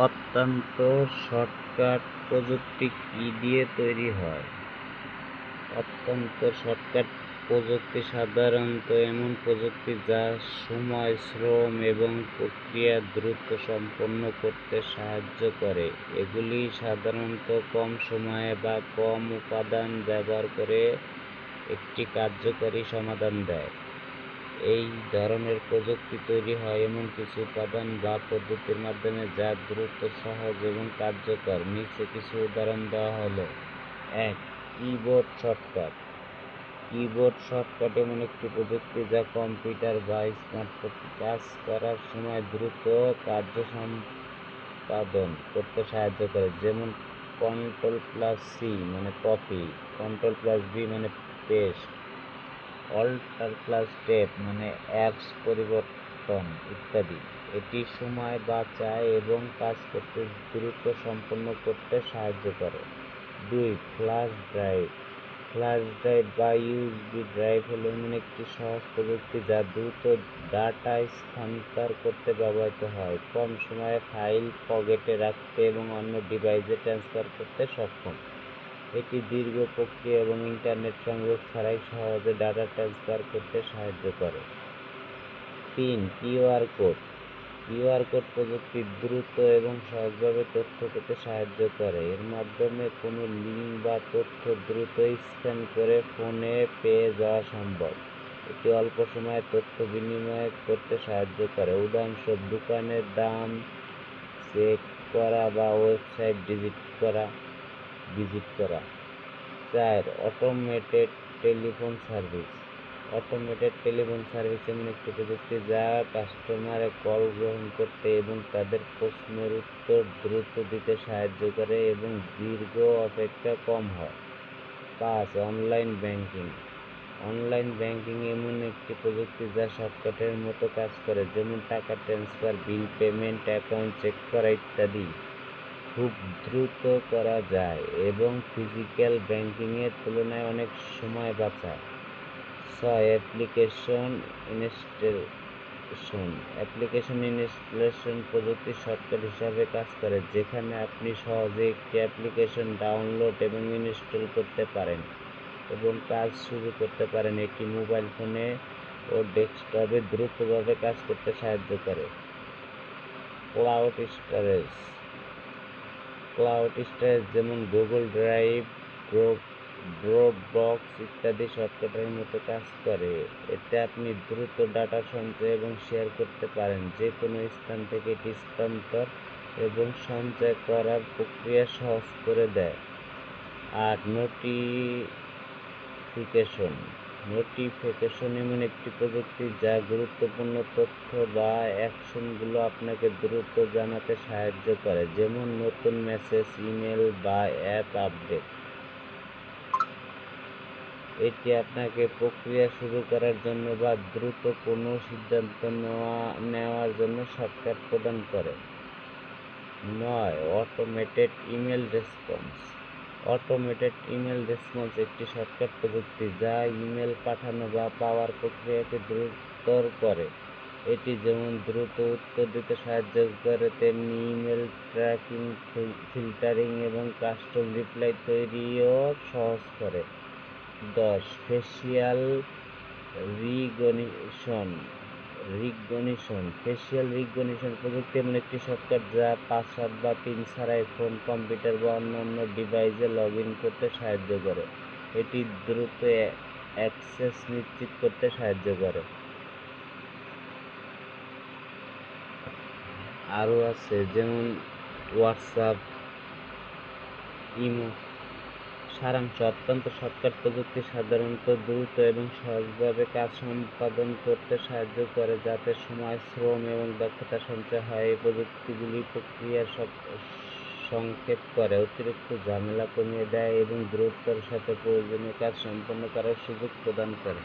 অত্যন্ত শর্টকাট প্রযুক্তি কি দিয়ে তৈরি হয়? অত্যন্ত শর্টকাট প্রযুক্তি সাধারণত এমন প্রযুক্তি যা সময়, শ্রম এবং প্রক্রিয়া দ্রুত সম্পন্ন করতে সাহায্য করে। এগুলি সাধারণত কম সময়ে বা কম উপাদান ব্যবহার করে একটি কার্যকরী সমাধান দেয়। এই ধরনের প্রযুক্তি তৈরি হয় এমন কিছু উপাদান বা পদ্ধতির মাধ্যমে যা দ্রুত, সহজ এবং কার্যকর। নিচে কিছু উদাহরণ দেওয়া হলো। ১. Keyboard shortcut. কিবোর্ড শর্টকাট এমন একটি প্রযুক্তি যা কম্পিউটার বা স্মার্টফোনে কাজ করার সময় দ্রুত কার্য সম্পাদন করতে সাহায্য করে, যেমন Ctrl+C মানে কপি, Ctrl+V মানে পেস্ট, Alt+Tab মানে অ্যাপস পরিবর্তন ইত্যাদি। এটি সময় বাঁচায় এবং কাজ করতে দ্রুত সম্পন্ন করতে সাহায্য করে। ২. Flash drive. ফ্ল্যাশ ড্রাইভ বা ইউএসবি ড্রাইভ হলো এমন একটি সহজ প্রযুক্তি যা দ্রুত ডাটা স্থানান্তর করতে ব্যবহৃত হয়, কম সময়ে ফাইল পকেটে রাখতে এবং অন্য ডিভাইসে ট্রান্সফার করতে সক্ষম। এটি দীর্ঘ প্রক্রিয়া এবং ইন্টারনেট সংযোগ ছাড়াই সহজে ডাটা ট্রান্সফার করতে সাহায্য করে। ৩. QR code. কিউআর কোড প্রযুক্তি দ্রুত এবং সহজভাবে তথ্য পেতে সাহায্য করে। এর মাধ্যমে কোনো লিঙ্ক বা তথ্য দ্রুত স্ক্যান করে ফোনে পেয়ে যাওয়া সম্ভব। এটি অল্প সময়ে তথ্য বিনিময় করতে সাহায্য করে। উদাহরণস্বরূপ, দোকানের দাম চেক করা বা ওয়েবসাইট ভিজিট করা। ৪. Automated telephone service. Automated telephone service এমন একটি প্রযুক্তি যা কাস্টমারের কল গ্রহণ করতে এবং তাদের প্রশ্নের উত্তর দ্রুত দিতে সাহায্য করে এবং দীর্ঘ অপেক্ষা কম হয়। ৫. Online banking. অনলাইন ব্যাংকিং এমন একটি প্রযুক্তি যা শর্টকাটের মতো কাজ করে, যেমন টাকা transfer, bill payment, account check করা ইত্যাদি খুব দ্রুত করা যায় এবং ফিজিক্যাল ব্যাংকিংয়ের তুলনায় অনেক সময় বাঁচায়। ৬. Application installation. অ্যাপ্লিকেশন ইনস্টলেশন প্রযুক্তি শর্টকাট হিসাবে কাজ করে, যেখানে আপনি সহজে একটি অ্যাপ্লিকেশন ডাউনলোড এবং ইনস্টল করতে পারেন এবং কাজ শুরু করতে পারেন। এটি মোবাইল ফোনে ও ডেস্কটপে দ্রুতভাবে কাজ করতে সাহায্য করে। Cloud storage. ক্লাউড স্টোরেজ যেমন গুগল ড্রাইভ, ড্রপবক্স ইত্যাদি শর্টকাটের মতো কাজ করে। এতে আপনি দ্রুত ডাটা সঞ্চয় এবং শেয়ার করতে পারেন। যে কোনো স্থান থেকে এটি স্থানান্তর এবং সঞ্চয় করার প্রক্রিয়া সহজ করে দেয়। ৮. নোটিফিকেশন এমন একটি প্রযুক্তি যা গুরুত্বপূর্ণ তথ্য বা অ্যাকশনগুলো আপনাকে দ্রুত জানাতে সাহায্য করে, যেমন নতুন মেসেজ, ইমেল বা অ্যাপ আপডেট। এটি আপনাকে প্রক্রিয়া শুরু করার জন্য বা দ্রুত কোনো সিদ্ধান্ত নেওয়ার জন্য শর্টকাট প্রদান করে। ৯. Automated email response. Automated email response একটি শর্টকাট প্রযুক্তি যা ইমেল পাঠানো বা পাওয়ার প্রক্রিয়াকে দ্রুততর করে। এটি যেমন দ্রুত উত্তর দিতে সাহায্য করে, তেমনি ইমেল ট্র্যাকিং, ফিল্টারিং এবং কাস্টম রিপ্লাই তৈরিও সহজ করে। ১০. Facial recognition. ফেসিয়াল রিকগনিশন প্রযুক্তি এমন একটি শর্টকাট যা পাসওয়ার্ড বা পিন ছাড়াই ফোন, কম্পিউটার বা অন্যান্য ডিভাইসে লগ ইন করতে সাহায্য করে। এটি দ্রুত অ্যাক্সেস নিশ্চিত করতে সাহায্য করে। আরও আছে, যেমন হোয়াটসঅ্যাপ, ইমো। সারাংশ: অত্যন্ত শর্টকাট প্রযুক্তি সাধারণত দ্রুত এবং সহজভাবে কাজ সম্পাদন করতে সাহায্য করে, যাতে সময়, শ্রম এবং দক্ষতা সঞ্চয় হয়। এই প্রযুক্তিগুলি প্রক্রিয়া সংক্ষেপ করে, অতিরিক্ত ঝামেলা কমিয়ে দেয় এবং দ্রুততার সাথে প্রয়োজনীয় কাজ সম্পন্ন করার সুযোগ প্রদান করে।